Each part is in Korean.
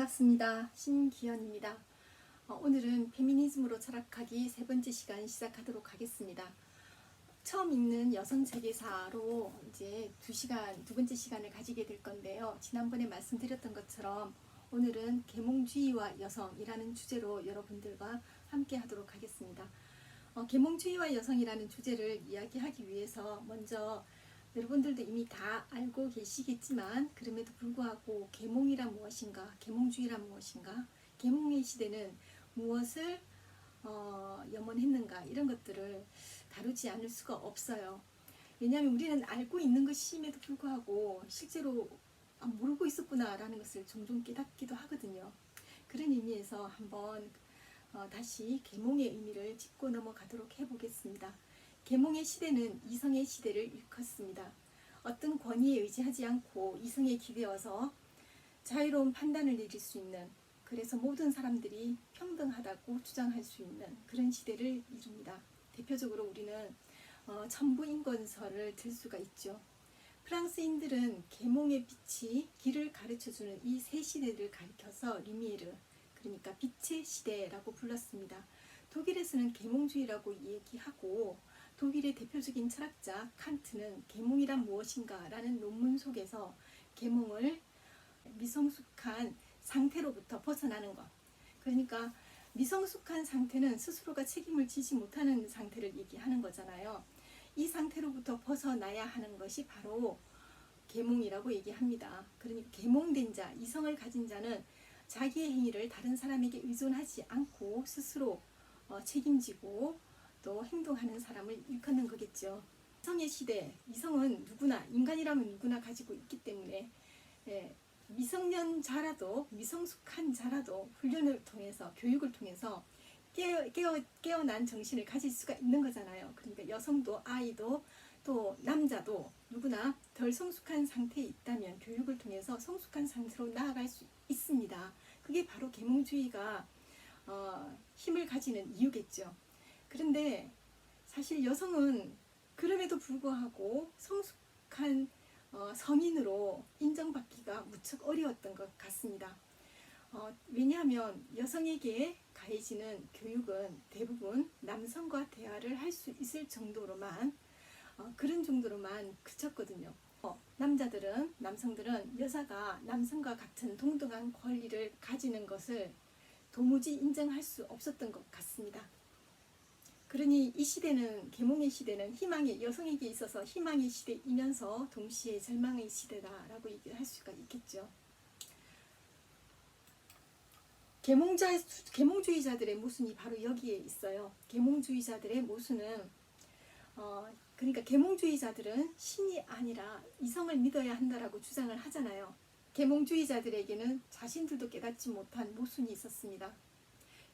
반갑습니다. 신기현입니다. 오늘은 페미니즘으로 철학하기 세 번째 시간 시작하도록 하겠습니다. 처음 읽는 여성 세계사로 이제 두 번째 시간을 가지게 될 건데요. 지난번에 말씀드렸던 것처럼 오늘은 계몽주의와 여성이라는 주제로 여러분들과 함께 하도록 하겠습니다. 계몽주의와 여성이라는 주제를 이야기하기 위해서 먼저 여러분들도 이미 다 알고 계시겠지만 그럼에도 불구하고 계몽이란 무엇인가, 계몽주의란 무엇인가, 계몽의 시대는 무엇을 염원했는가, 이런 것들을 다루지 않을 수가 없어요. 왜냐하면 우리는 알고 있는 것임에도 불구하고 실제로 모르고 있었구나 라는 것을 종종 깨닫기도 하거든요. 그런 의미에서 한번 다시 계몽의 의미를 짚고 넘어가도록 해보겠습니다. 계몽의 시대는 이성의 시대를 일컫습니다. 어떤 권위에 의지하지 않고 이성에 기대어서 자유로운 판단을 내릴 수 있는, 그래서 모든 사람들이 평등하다고 주장할 수 있는 그런 시대를 이룹니다. 대표적으로 우리는 천부인권설을 들 수가 있죠. 프랑스인들은 계몽의 빛이 길을 가르쳐주는 이 세 시대를 가리켜서 리미에르, 그러니까 빛의 시대라고 불렀습니다. 독일에서는 계몽주의라고 얘기하고, 독일의 대표적인 철학자 칸트는 계몽이란 무엇인가 라는 논문 속에서 계몽을 미성숙한 상태로부터 벗어나는 것, 그러니까 미성숙한 상태는 스스로가 책임을 지지 못하는 상태를 얘기하는 거잖아요. 이 상태로부터 벗어나야 하는 것이 바로 계몽이라고 얘기합니다. 그러니까 계몽된 자, 이성을 가진 자는 자기의 행위를 다른 사람에게 의존하지 않고 스스로 책임지고 또 행동하는 사람을 일컫는 거겠죠. 이성의 시대, 이성은 누구나, 인간이라면 누구나 가지고 있기 때문에 미성년자라도, 미성숙한 자라도 훈련을 통해서, 교육을 통해서 깨어난 정신을 가질 수가 있는 거잖아요. 그러니까 여성도, 아이도, 또 남자도 누구나 덜 성숙한 상태에 있다면 교육을 통해서 성숙한 상태로 나아갈 수 있습니다. 그게 바로 계몽주의가 힘을 가지는 이유겠죠. 그런데 사실 여성은 그럼에도 불구하고 성숙한 성인으로 인정받기가 무척 어려웠던 것 같습니다. 왜냐하면 여성에게 가해지는 교육은 대부분 남성과 대화를 할 수 있을 정도로만, 그런 정도로만 그쳤거든요. 남성들은 여자가 남성과 같은 동등한 권리를 가지는 것을 도무지 인정할 수 없었던 것 같습니다. 그러니 이 시대는, 계몽의 시대는 여성에게 있어서 희망의 시대이면서 동시에 절망의 시대다라고 얘기할 수가 있겠죠. 계몽주의자들의 모순이 바로 여기에 있어요. 계몽주의자들의 모순은 그러니까 계몽주의자들은 신이 아니라 이성을 믿어야 한다라고 주장을 하잖아요. 계몽주의자들에게는 자신들도 깨닫지 못한 모순이 있었습니다.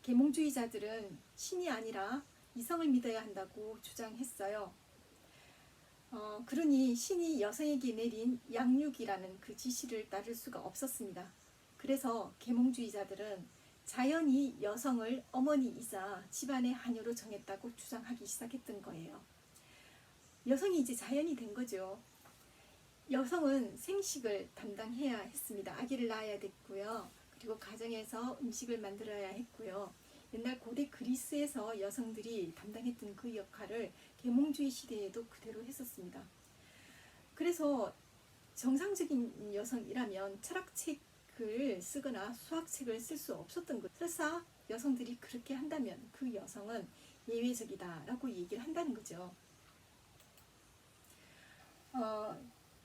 계몽주의자들은 신이 아니라 이성을 믿어야 한다고 주장했어요. 그러니 신이 여성에게 내린 양육이라는 그 지시를 따를 수가 없었습니다. 그래서 계몽주의자들은 자연이 여성을 어머니이자 집안의 하녀로 정했다고 주장하기 시작했던 거예요. 여성이 이제 자연이 된 거죠. 여성은 생식을 담당해야 했습니다. 아기를 낳아야 됐고요. 그리고 가정에서 음식을 만들어야 했고요. 옛날 고대 그리스에서 여성들이 담당했던 그 역할을 계몽주의 시대에도 그대로 했었습니다. 그래서 정상적인 여성이라면 철학책을 쓰거나 수학책을 쓸 수 없었던 것. 설사 여성들이 그렇게 한다면 그 여성은 예외적이다라고 얘기를 한다는 거죠.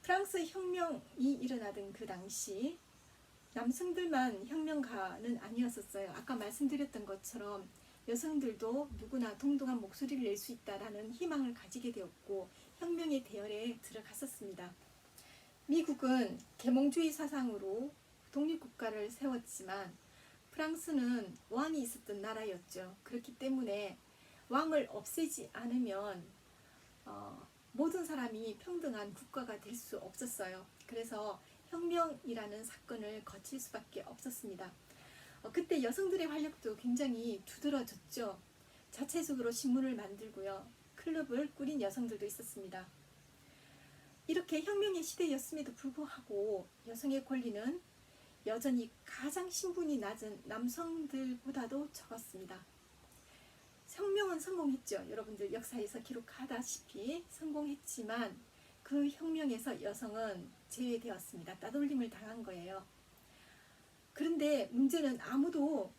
프랑스 혁명이 일어나던 그 당시 남성들만 혁명가는 아니었었어요. 아까 말씀드렸던 것처럼 여성들도 누구나 동등한 목소리를 낼 수 있다라는 희망을 가지게 되었고 혁명의 대열에 들어갔었습니다. 미국은 계몽주의 사상으로 독립국가를 세웠지만 프랑스는 왕이 있었던 나라였죠. 그렇기 때문에 왕을 없애지 않으면 모든 사람이 평등한 국가가 될 수 없었어요. 그래서 혁명이라는 사건을 거칠 수밖에 없었습니다. 그때 여성들의 활력도 굉장히 두드러졌죠. 자체적으로 신문을 만들고요. 클럽을 꾸린 여성들도 있었습니다. 이렇게 혁명의 시대였음에도 불구하고 여성의 권리는 여전히 가장 신분이 낮은 남성들보다도 적었습니다. 혁명은 성공했죠. 여러분들 역사에서 기록하다시피 성공했지만 그 혁명에서 여성은 제외되었습니다. 따돌림을 당한 거예요. 그런데 문제는 아무도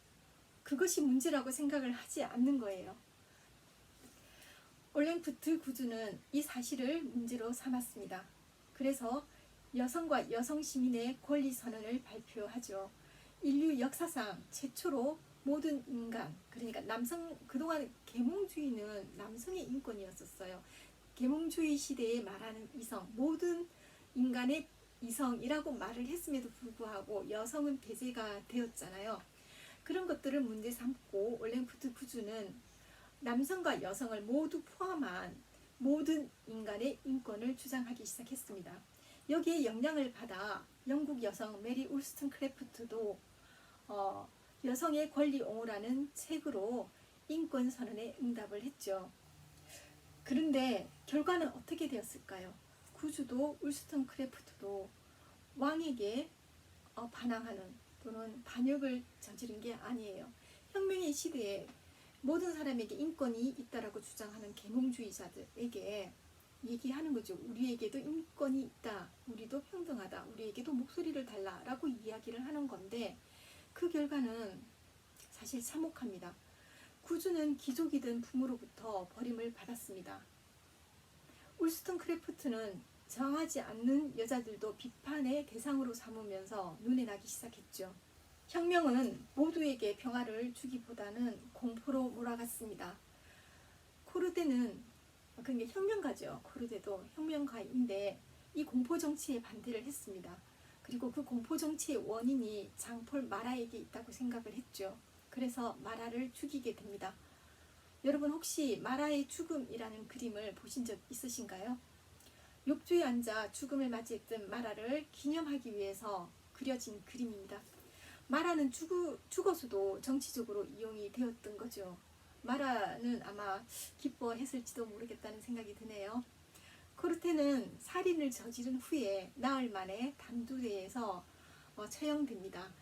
그것이 문제라고 생각을 하지 않는 거예요. 올랭프트 구주는 이 사실을 문제로 삼았습니다. 그래서 여성과 여성 시민의 권리 선언을 발표하죠. 인류 역사상 최초로 모든 인간, 그러니까 남성, 그동안 계몽주의는 남성의 인권이었었어요. 계몽주의 시대에 말하는 이성, 모든 인간의 이성이라고 말을 했음에도 불구하고 여성은 배제가 되었잖아요. 그런 것들을 문제 삼고 올랭프트 구주는 남성과 여성을 모두 포함한 모든 인간의 인권을 주장하기 시작했습니다. 여기에 영향을 받아 영국 여성 메리 울스턴크래프트도 여성의 권리 옹호라는 책으로 인권 선언에 응답을 했죠. 그런데 결과는 어떻게 되었을까요? 구주도 울스턴크래프트도 왕에게 반항하는 또는 반역을 저지른 게 아니에요. 혁명의 시대에 모든 사람에게 인권이 있다라고 주장하는 계몽주의자들에게 얘기하는 거죠. 우리에게도 인권이 있다. 우리도 평등하다. 우리에게도 목소리를 달라라고 이야기를 하는 건데 그 결과는 사실 참혹합니다. 구주는 귀족이든 부모로부터 버림을 받았습니다. 울스턴크래프트는 정하지 않는 여자들도 비판의 대상으로 삼으면서 눈에 나기 시작했죠. 혁명은 모두에게 평화를 주기보다는 공포로 몰아갔습니다. 코르데는 그러니까 혁명가죠. 코르데도 혁명가인데 이 공포 정치에 반대를 했습니다. 그리고 그 공포 정치의 원인이 장폴 마라에게 있다고 생각을 했죠. 그래서 마라를 죽이게 됩니다. 여러분 혹시 마라의 죽음이라는 그림을 보신 적 있으신가요? 욕조에 앉아 죽음을 맞이했던 마라를 기념하기 위해서 그려진 그림입니다. 마라는 죽어서도 정치적으로 이용이 되었던 거죠. 마라는 아마 기뻐했을지도 모르겠다는 생각이 드네요. 코르테는 살인을 저지른 후에 나흘 만에 단두대에서 처형됩니다.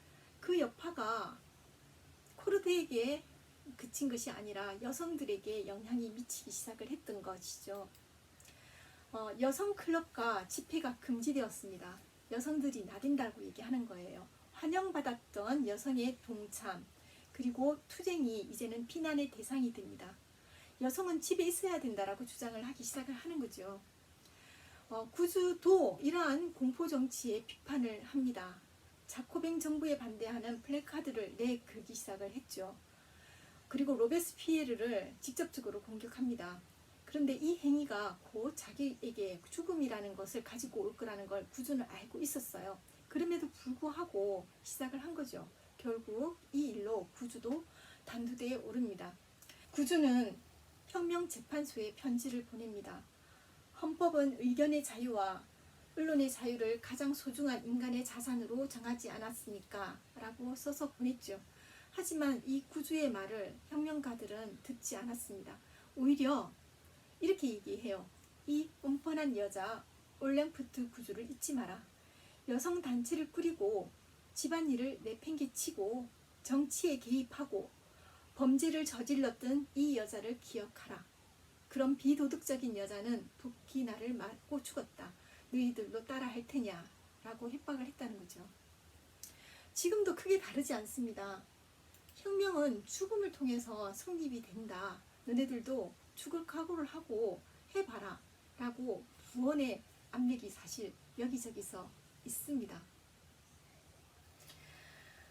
그 여파가 코르테에게 그친 것이 아니라 여성들에게 영향이 미치기 시작을 했던 것이죠. 여성 클럽과 집회가 금지되었습니다. 여성들이 나댄다고 얘기하는 거예요. 환영받았던 여성의 동참 그리고 투쟁이 이제는 비난의 대상이 됩니다. 여성은 집에 있어야 된다라고 주장을 하기 시작을 하는 거죠. 구주도 이러한 공포정치에 비판을 합니다. 자코뱅 정부에 반대하는 플래카드를 내걸기 시작을 했죠. 그리고 로베스피에르를 직접적으로 공격합니다. 그런데 이 행위가 곧 자기에게 죽음이라는 것을 가지고 올 거라는 걸 구주는 알고 있었어요. 그럼에도 불구하고 시작을 한 거죠. 결국 이 일로 구주도 단두대에 오릅니다. 구주는 혁명재판소에 편지를 보냅니다. 헌법은 의견의 자유와 언론의 자유를 가장 소중한 인간의 자산으로 정하지 않았습니까? 라고 써서 보냈죠. 하지만 이 구주의 말을 혁명가들은 듣지 않았습니다. 오히려 이렇게 얘기해요. 이 뻔뻔한 여자 올랭프트 구주를 잊지 마라. 여성 단체를 꾸리고 집안일을 내팽개치고 정치에 개입하고 범죄를 저질렀던 이 여자를 기억하라. 그런 비도덕적인 여자는 독히 나를 맞고 죽었다. 너희들도 따라 할 테냐 라고 협박을 했다는 거죠. 지금도 크게 다르지 않습니다. 혁명은 죽음을 통해서 성립이 된다. 너네들도 죽을 각오를 하고 해봐라 라고 구원의 압력이 사실 여기저기서 있습니다.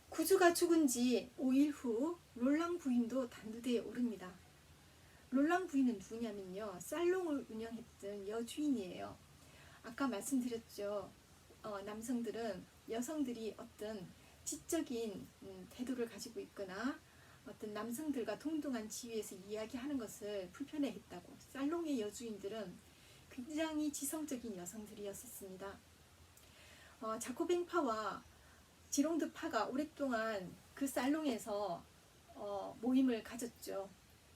구주가 죽은 지 5일 후 롤랑 부인도 단두대에 오릅니다. 롤랑 부인은 누구냐면요. 살롱을 운영했던 여주인이에요. 아까 말씀드렸죠. 남성들은 여성들이 어떤 지적인 태도를 가지고 있거나 어떤 남성들과 동등한 지위에서 이야기하는 것을 불편해했다고. 살롱의 여주인들은 굉장히 지성적인 여성들이었습니다. 자코뱅파와 지롱드파가 오랫동안 그 살롱에서 모임을 가졌죠.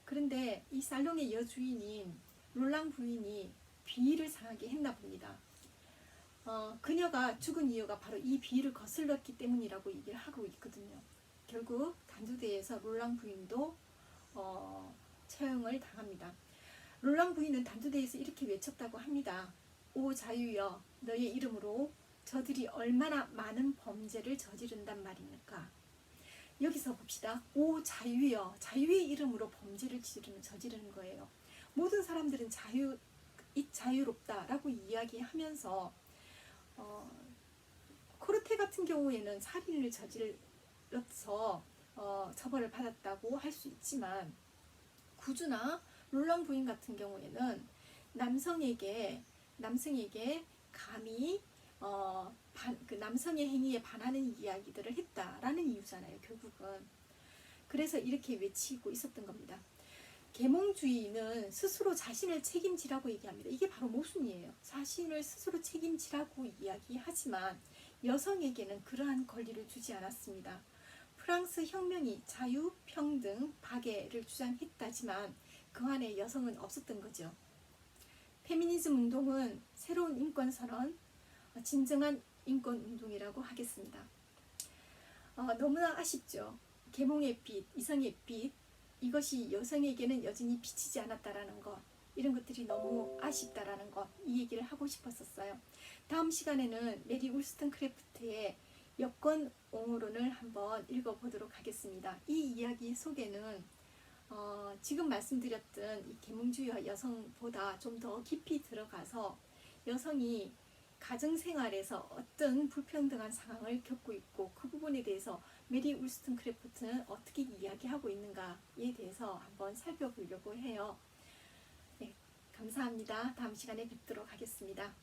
그런데 이 살롱의 여주인인 롤랑 부인이 비위를 상하게 했나 봅니다. 그녀가 죽은 이유가 바로 이 비위를 거슬렀기 때문이라고 얘기를 하고 있거든요. 결국 단두대에서 롤랑 부인도 처형을 당합니다. 롤랑 부인은 단두대에서 이렇게 외쳤다고 합니다. 오 자유여, 너의 이름으로 저들이 얼마나 많은 범죄를 저지른단 말입니까? 여기서 봅시다. 오 자유여, 자유의 이름으로 범죄를 저지르는 거예요. 모든 사람들은 자유롭다라고 이야기하면서 코르테 같은 경우에는 살인을 저질러서 처벌을 받았다고 할 수 있지만, 구주나 롤랑 부인 같은 경우에는 남성에게 감히 그 남성의 행위에 반하는 이야기들을 했다라는 이유잖아요, 결국은. 그래서 이렇게 외치고 있었던 겁니다. 계몽주의는 스스로 자신을 책임지라고 얘기합니다. 이게 바로 모순이에요. 자신을 스스로 책임지라고 이야기하지만 여성에게는 그러한 권리를 주지 않았습니다. 프랑스 혁명이 자유, 평등, 박애를 주장했다지만 그 안에 여성은 없었던 거죠. 페미니즘 운동은 새로운 인권 선언, 진정한 인권 운동이라고 하겠습니다. 너무나 아쉽죠. 계몽의 빛, 이성의 빛, 이것이 여성에게는 여전히 비치지 않았다라는 것, 이런 것들이 너무 아쉽다라는 것, 이 얘기를 하고 싶었었어요. 다음 시간에는 메리 울스턴크래프트의 여권 옹호론을 한번 읽어보도록 하겠습니다. 이 이야기 속에는 지금 말씀드렸던 이 계몽주의와 여성보다 좀 더 깊이 들어가서 여성이 가정생활에서 어떤 불평등한 상황을 겪고 있고 그 부분에 대해서 메리 울스턴크래프트는 어떻게 이야기하고 있는가에 대해서 한번 살펴보려고 해요. 네, 감사합니다. 다음 시간에 뵙도록 하겠습니다.